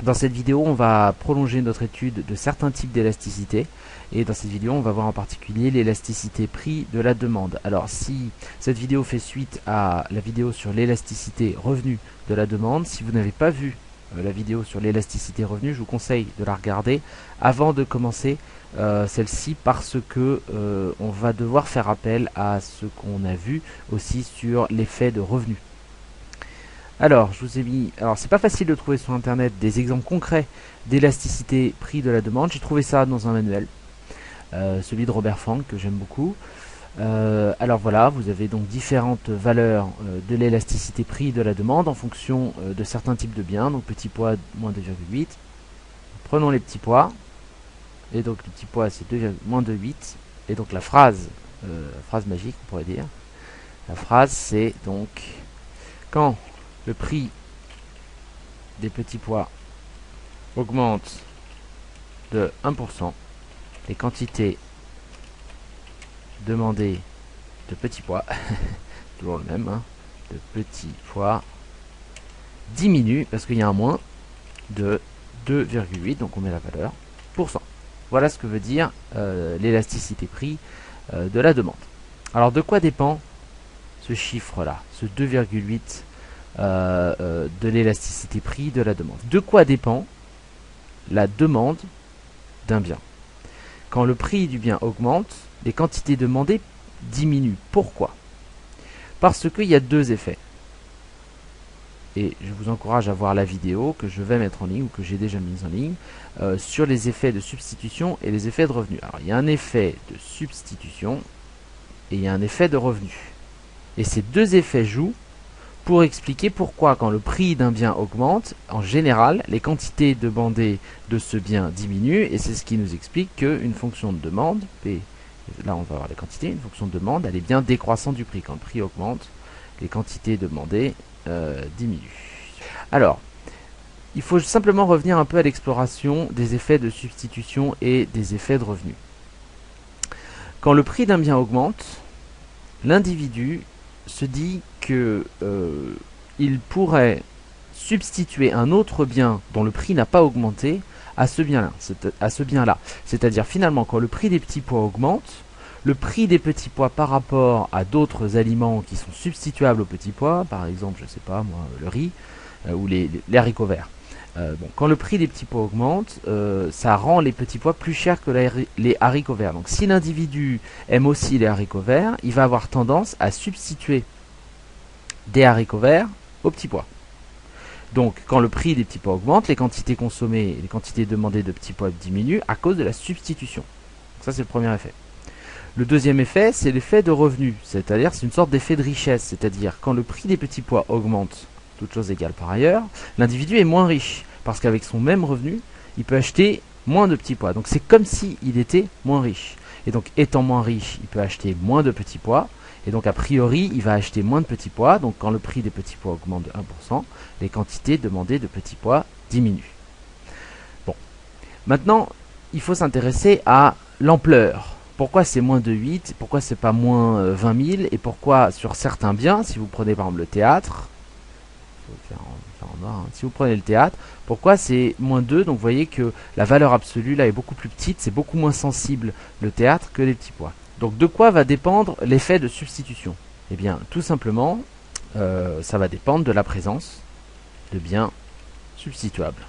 Dans cette vidéo, on va prolonger notre étude de certains types d'élasticité. Et dans cette vidéo, on va voir en particulier l'élasticité prix de la demande. Alors, si cette vidéo fait suite à la vidéo sur l'élasticité revenu de la demande, si vous n'avez pas vu la vidéo sur l'élasticité revenu, je vous conseille de la regarder avant de commencer celle-ci, parce que on va devoir faire appel à ce qu'on a vu aussi sur l'effet de revenu. Alors, je vous ai mis. Alors, c'est pas facile de trouver sur internet des exemples concrets d'élasticité prix de la demande. J'ai trouvé ça dans un manuel, celui de Robert Frank, que j'aime beaucoup. Alors voilà, vous avez donc différentes valeurs de l'élasticité prix de la demande en fonction de certains types de biens. Donc, petit poids, moins 2,8. Prenons les petits poids. Et donc, le petit poids, c'est moins 2,8. Et donc, la phrase magique, on pourrait dire. La phrase, c'est donc quand le prix des petits pois augmente de 1%, les quantités demandées de petits pois, toujours le même, hein, de petits pois, diminuent, parce qu'il y a un moins, de 2,8, donc on met la valeur, %. Voilà ce que veut dire l'élasticité prix de la demande. Alors de quoi dépend ce chiffre-là, ce 2,8 de l'élasticité prix de la demande? De quoi dépend la demande d'un bien? Quand le prix du bien augmente, les quantités demandées diminuent. Pourquoi? Parce qu'il y a deux effets. Et je vous encourage à voir la vidéo que je vais mettre en ligne, ou que j'ai déjà mise en ligne, sur les effets de substitution et les effets de revenu. Alors, il y a un effet de substitution et il y a un effet de revenu. Et ces deux effets jouent pour expliquer pourquoi, quand le prix d'un bien augmente, en général, les quantités demandées de ce bien diminuent. Et c'est ce qui nous explique qu'une fonction de demande, P, là on va voir les quantités, une fonction de demande, elle est bien décroissante du prix. Quand le prix augmente, les quantités demandées diminuent. Alors, il faut simplement revenir un peu à l'exploration des effets de substitution et des effets de revenu. Quand le prix d'un bien augmente, l'individu se dit que il pourrait substituer un autre bien dont le prix n'a pas augmenté à ce bien-là. C'est-à-dire, finalement, quand le prix des petits pois augmente, le prix des petits pois par rapport à d'autres aliments qui sont substituables aux petits pois, par exemple, je sais pas moi, le riz ou les haricots verts. Quand le prix des petits pois augmente, ça rend les petits pois plus chers que les haricots verts. Donc si l'individu aime aussi les haricots verts, il va avoir tendance à substituer des haricots verts aux petits pois. Donc quand le prix des petits pois augmente, les quantités consommées, les quantités demandées de petits pois diminuent à cause de la substitution. Donc ça, c'est le premier effet. Le deuxième effet, c'est l'effet de revenu, c'est-à-dire c'est une sorte d'effet de richesse, c'est-à-dire quand le prix des petits pois augmente, toutes choses égales par ailleurs, l'individu est moins riche, parce qu'avec son même revenu, il peut acheter moins de petits pois. Donc c'est comme s'il était moins riche. Et donc étant moins riche, il peut acheter moins de petits pois, et donc a priori, il va acheter moins de petits pois. Donc quand le prix des petits pois augmente de 1%, les quantités demandées de petits pois diminuent. Bon, maintenant, il faut s'intéresser à l'ampleur. Pourquoi c'est moins de 8? Pourquoi c'est pas moins 20 000? Et pourquoi sur certains biens, si vous prenez par exemple le théâtre, si vous prenez le théâtre, pourquoi c'est moins 2? Donc vous voyez que la valeur absolue là est beaucoup plus petite, c'est beaucoup moins sensible le théâtre que les petits pois. Donc de quoi va dépendre l'effet de substitution? Eh bien tout simplement, ça va dépendre de la présence de biens substituables.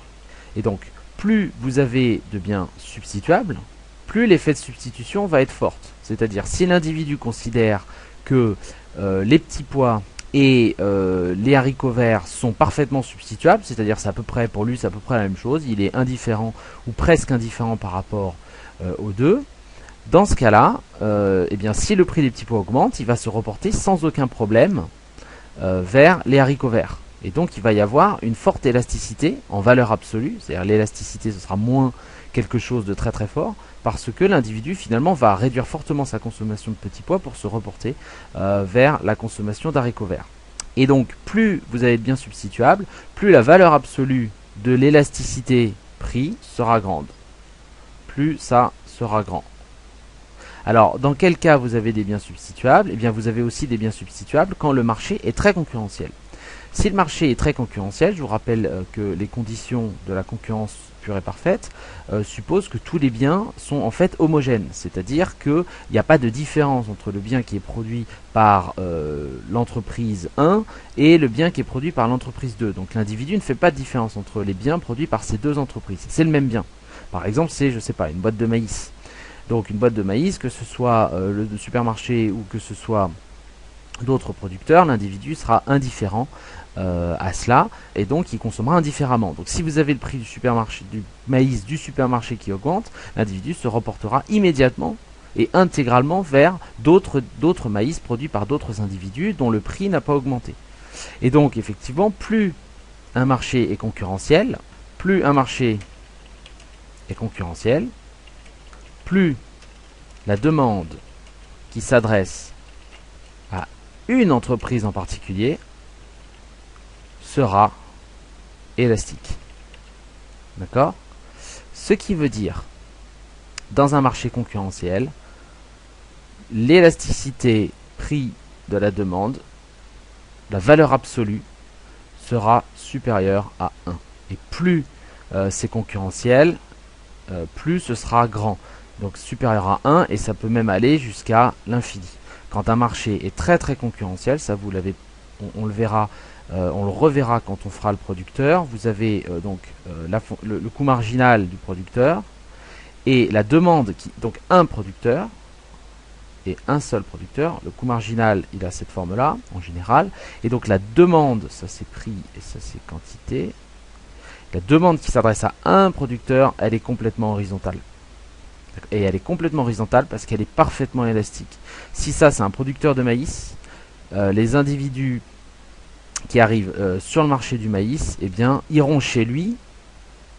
Et donc plus vous avez de biens substituables, plus l'effet de substitution va être forte. C'est-à-dire, si l'individu considère que les petits pois et les haricots verts sont parfaitement substituables, c'est-à-dire c'est à peu près, pour lui c'est à peu près la même chose, il est indifférent ou presque indifférent par rapport aux deux, dans ce cas-là, eh bien, si le prix des petits pois augmente, il va se reporter sans aucun problème vers les haricots verts. Et donc il va y avoir une forte élasticité en valeur absolue, c'est-à-dire l'élasticité ce sera moins quelque chose de très très fort, parce que l'individu finalement va réduire fortement sa consommation de petits pois pour se reporter vers la consommation d'haricots verts. Et donc plus vous avez de biens substituables, plus la valeur absolue de l'élasticité prix sera grande. Plus ça sera grand. Alors dans quel cas vous avez des biens substituables? Eh bien vous avez aussi des biens substituables quand le marché est très concurrentiel. Si le marché est très concurrentiel, je vous rappelle que les conditions de la concurrence pure et parfaite supposent que tous les biens sont en fait homogènes, c'est-à-dire qu'il n'y a pas de différence entre le bien qui est produit par l'entreprise 1 et le bien qui est produit par l'entreprise 2. Donc l'individu ne fait pas de différence entre les biens produits par ces deux entreprises. C'est le même bien. Par exemple, c'est, je sais pas, une boîte de maïs. Donc une boîte de maïs, que ce soit le supermarché ou que ce soit d'autres producteurs, l'individu sera indifférent à cela et donc il consommera indifféremment. Donc si vous avez le prix du maïs du supermarché qui augmente, l'individu se reportera immédiatement et intégralement vers d'autres maïs produits par d'autres individus dont le prix n'a pas augmenté. Et donc effectivement, plus un marché est concurrentiel, plus la demande qui s'adresse à une entreprise en particulier sera élastique. D'accord? Ce qui veut dire, dans un marché concurrentiel, l'élasticité prix de la demande, la valeur absolue, sera supérieure à 1. Et plus c'est concurrentiel, plus ce sera grand. Donc supérieur à 1, et ça peut même aller jusqu'à l'infini. Quand un marché est très très concurrentiel, ça vous l'avez, on le verra, on le reverra quand on fera le producteur. Vous avez le coût marginal du producteur et la demande donc un producteur et un seul producteur. Le coût marginal, il a cette forme-là en général, et donc la demande, ça c'est prix et ça c'est quantité. La demande qui s'adresse à un producteur, elle est complètement horizontale. Et elle est complètement horizontale parce qu'elle est parfaitement élastique. Si ça c'est un producteur de maïs, les individus qui arrivent sur le marché du maïs, eh bien, iront chez lui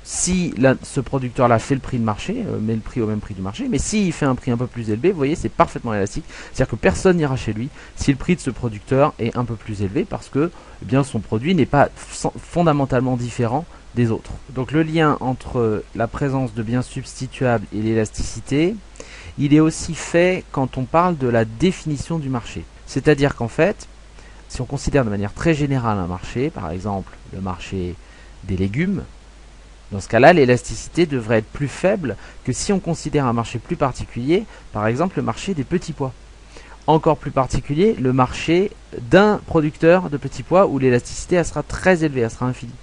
si ce producteur-là fait le prix de marché, met le prix au même prix du marché, mais s'il fait un prix un peu plus élevé, vous voyez, c'est parfaitement élastique. C'est-à-dire que personne n'ira chez lui si le prix de ce producteur est un peu plus élevé parce que eh bien, son produit n'est pas fondamentalement différent des autres. Donc le lien entre la présence de biens substituables et l'élasticité, il est aussi fait quand on parle de la définition du marché. C'est-à-dire qu'en fait, si on considère de manière très générale un marché, par exemple le marché des légumes, dans ce cas-là, l'élasticité devrait être plus faible que si on considère un marché plus particulier, par exemple le marché des petits pois. Encore plus particulier, le marché d'un producteur de petits pois où l'élasticité sera très élevée, elle sera infinie.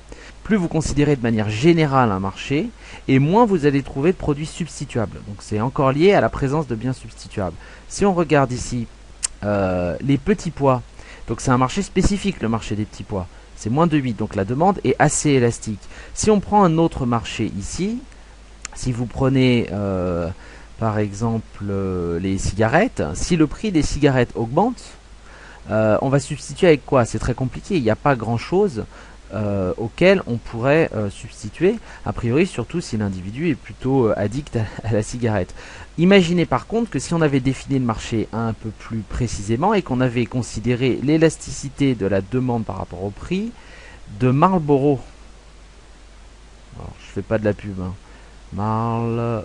Plus vous considérez de manière générale un marché, et moins vous allez trouver de produits substituables. Donc c'est encore lié à la présence de biens substituables. Si on regarde ici les petits pois, donc c'est un marché spécifique, le marché des petits pois. C'est moins de 8, donc la demande est assez élastique. Si on prend un autre marché ici, si vous prenez par exemple les cigarettes, si le prix des cigarettes augmente, on va substituer avec quoi? C'est très compliqué, il n'y a pas grand chose auquel on pourrait substituer, a priori, surtout si l'individu est plutôt addict à la cigarette. Imaginez par contre que si on avait défini le marché un peu plus précisément et qu'on avait considéré l'élasticité de la demande par rapport au prix de Marlboro. Alors, je fais pas de la pub, hein. Marlboro,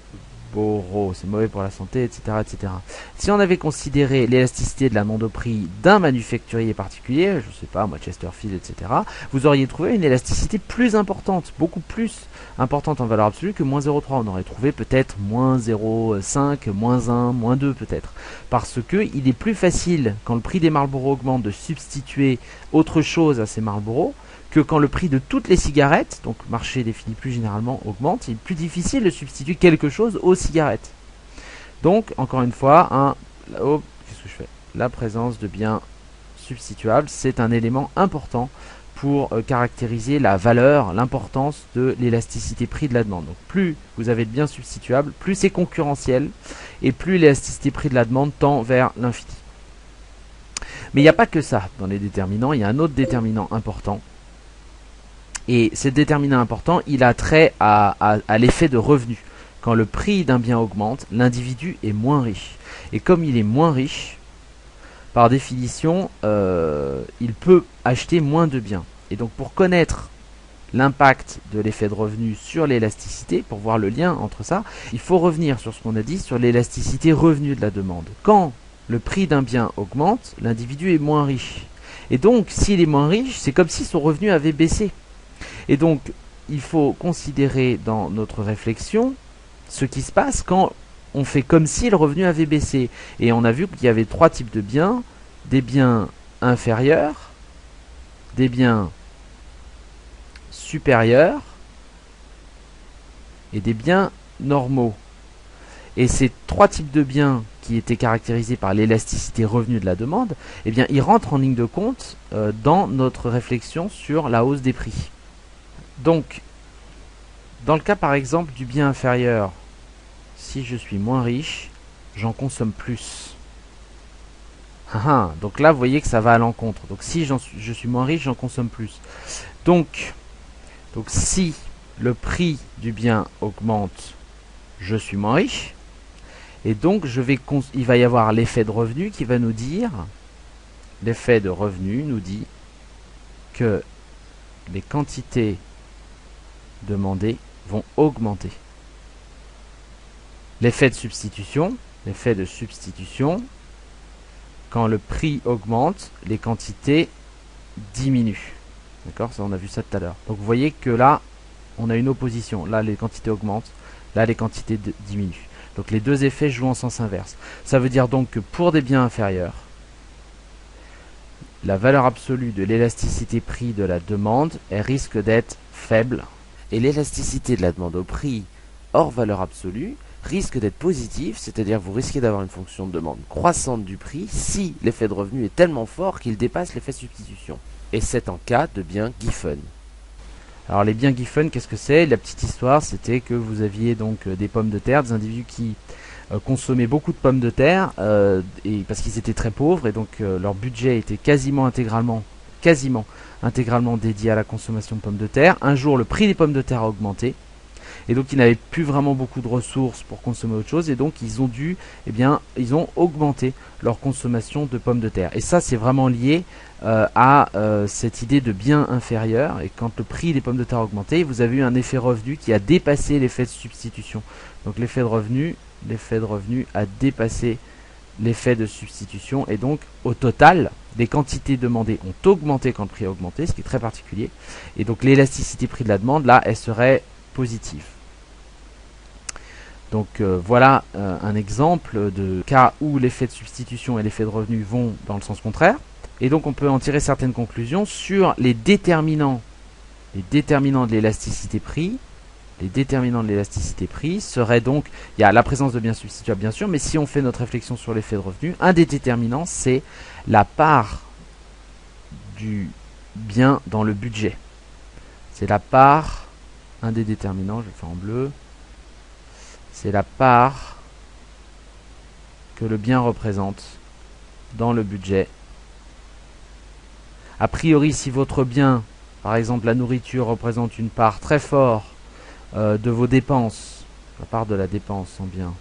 c'est mauvais pour la santé, etc., etc. Si on avait considéré l'élasticité de la demande au prix d'un manufacturier particulier, je sais pas, moi Chesterfield, etc., vous auriez trouvé une élasticité plus importante, beaucoup plus importante en valeur absolue que moins 0,3. On aurait trouvé peut-être moins 0,5, moins 1, moins 2 peut-être. Parce que il est plus facile, quand le prix des Marlboro augmente, de substituer autre chose à ces Marlboro que quand le prix de toutes les cigarettes, donc marché défini plus généralement, augmente. Il est plus difficile de substituer quelque chose aux cigarettes. Donc, encore une fois, qu'est-ce que je fais? La présence de biens substituables, c'est un élément important pour caractériser la valeur, l'importance de l'élasticité prix de la demande. Donc plus vous avez de biens substituables, plus c'est concurrentiel et plus l'élasticité prix de la demande tend vers l'infini. Mais il n'y a pas que ça dans les déterminants, il y a un autre déterminant important. Et ce déterminant important, il a trait à l'effet de revenu. Quand le prix d'un bien augmente, l'individu est moins riche. Et comme il est moins riche, par définition, il peut acheter moins de biens. Et donc pour connaître l'impact de l'effet de revenu sur l'élasticité, pour voir le lien entre ça, il faut revenir sur ce qu'on a dit sur l'élasticité revenu de la demande. Quand le prix d'un bien augmente, l'individu est moins riche. Et donc, s'il est moins riche, c'est comme si son revenu avait baissé. Et donc, il faut considérer dans notre réflexion ce qui se passe quand on fait comme si le revenu avait baissé. Et on a vu qu'il y avait trois types de biens. Des biens inférieurs, des biens supérieurs et des biens normaux. Et ces trois types de biens qui étaient caractérisés par l'élasticité revenu de la demande, eh bien, ils rentrent en ligne de compte dans notre réflexion sur la hausse des prix. Donc, dans le cas par exemple du bien inférieur, si je suis moins riche, j'en consomme plus. Donc là, vous voyez que ça va à l'encontre. Donc si je suis moins riche, j'en consomme plus. Donc si le prix du bien augmente, je suis moins riche. Et donc, il va y avoir l'effet de revenu qui va nous dire, l'effet de revenu nous dit que les quantités demandées vont augmenter. L'effet de substitution, quand le prix augmente, les quantités diminuent. D'accord? Ça, on a vu ça tout à l'heure. Donc vous voyez que là, on a une opposition. Là, les quantités augmentent. Là, les quantités diminuent. Donc les deux effets jouent en sens inverse. Ça veut dire donc que pour des biens inférieurs, la valeur absolue de l'élasticité prix de la demande, elle risque d'être faible. Et l'élasticité de la demande au prix hors valeur absolue risque d'être positive, c'est-à-dire vous risquez d'avoir une fonction de demande croissante du prix si l'effet de revenu est tellement fort qu'il dépasse l'effet de substitution. Et c'est en cas de biens Giffen. Alors les biens Giffen, qu'est-ce que c'est? La petite histoire, c'était que vous aviez donc des pommes de terre, des individus qui consommaient beaucoup de pommes de terre, et parce qu'ils étaient très pauvres, et donc leur budget était quasiment intégralement dédié à la consommation de pommes de terre. Un jour, le prix des pommes de terre a augmenté, et donc ils n'avaient plus vraiment beaucoup de ressources pour consommer autre chose, et donc ils ont augmenté leur consommation de pommes de terre. Et ça, c'est vraiment lié à cette idée de bien inférieur. Et quand le prix des pommes de terre a augmenté, vous avez eu un effet revenu qui a dépassé l'effet de substitution. Donc l'effet de revenu a dépassé l'effet de substitution, et donc au total, les quantités demandées ont augmenté quand le prix a augmenté, ce qui est très particulier. Et donc l'élasticité prix de la demande, là, elle serait positive. Donc voilà un exemple de cas où l'effet de substitution et l'effet de revenu vont dans le sens contraire. Et donc on peut en tirer certaines conclusions sur les déterminants de l'élasticité prix. Les déterminants de l'élasticité prix seraient donc, il y a la présence de biens substituables bien sûr, mais si on fait notre réflexion sur l'effet de revenu, un des déterminants c'est la part du bien dans le budget. C'est la part, un des déterminants, je vais le faire en bleu, c'est la part que le bien représente dans le budget. A priori, si votre bien, par exemple la nourriture, représente une part très forte de vos dépenses, la part de la dépense en bien,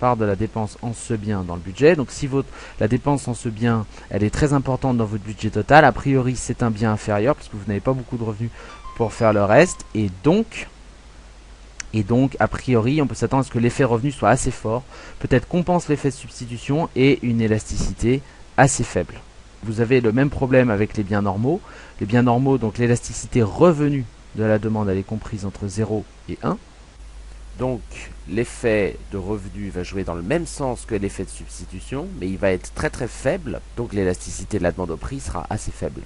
part de la dépense en ce bien dans le budget. Donc si la dépense en ce bien, elle est très importante dans votre budget total, a priori c'est un bien inférieur parce que vous n'avez pas beaucoup de revenus pour faire le reste, et donc a priori on peut s'attendre à ce que l'effet revenu soit assez fort, peut-être compense l'effet de substitution et une élasticité assez faible. Vous avez le même problème avec les biens normaux. Les biens normaux, donc l'élasticité revenu de la demande, elle est comprise entre 0 et 1. Donc l'effet de revenu va jouer dans le même sens que l'effet de substitution, mais il va être très très faible, donc l'élasticité de la demande au prix sera assez faible.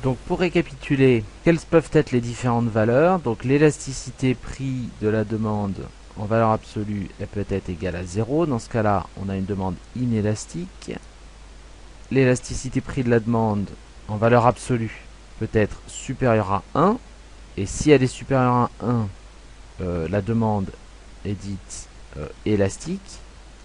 Donc pour récapituler, quelles peuvent être les différentes valeurs? Donc l'élasticité prix de la demande en valeur absolue, elle peut être égale à 0. Dans ce cas-là, on a une demande inélastique. L'élasticité prix de la demande en valeur absolue peut être supérieure à 1. Et si elle est supérieure à 1, la demande est dite élastique.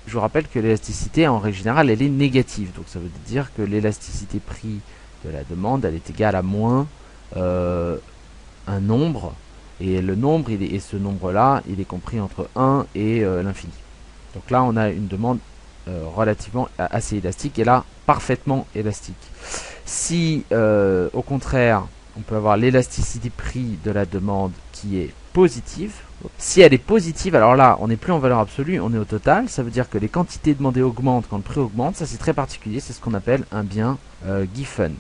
Je vous rappelle que l'élasticité, en règle générale, elle est négative. Donc ça veut dire que l'élasticité prix de la demande, elle est égale à moins un nombre. Et le nombre, ce nombre-là, il est compris entre 1 et l'infini. Donc là, on a une demande relativement assez élastique, et là parfaitement élastique. Si au contraire on peut avoir l'élasticité prix de la demande qui est positive. Si elle est positive, alors là, on n'est plus en valeur absolue, on est au total. Ça veut dire que les quantités demandées augmentent quand le prix augmente. Ça, c'est très particulier. C'est ce qu'on appelle un bien Giffen.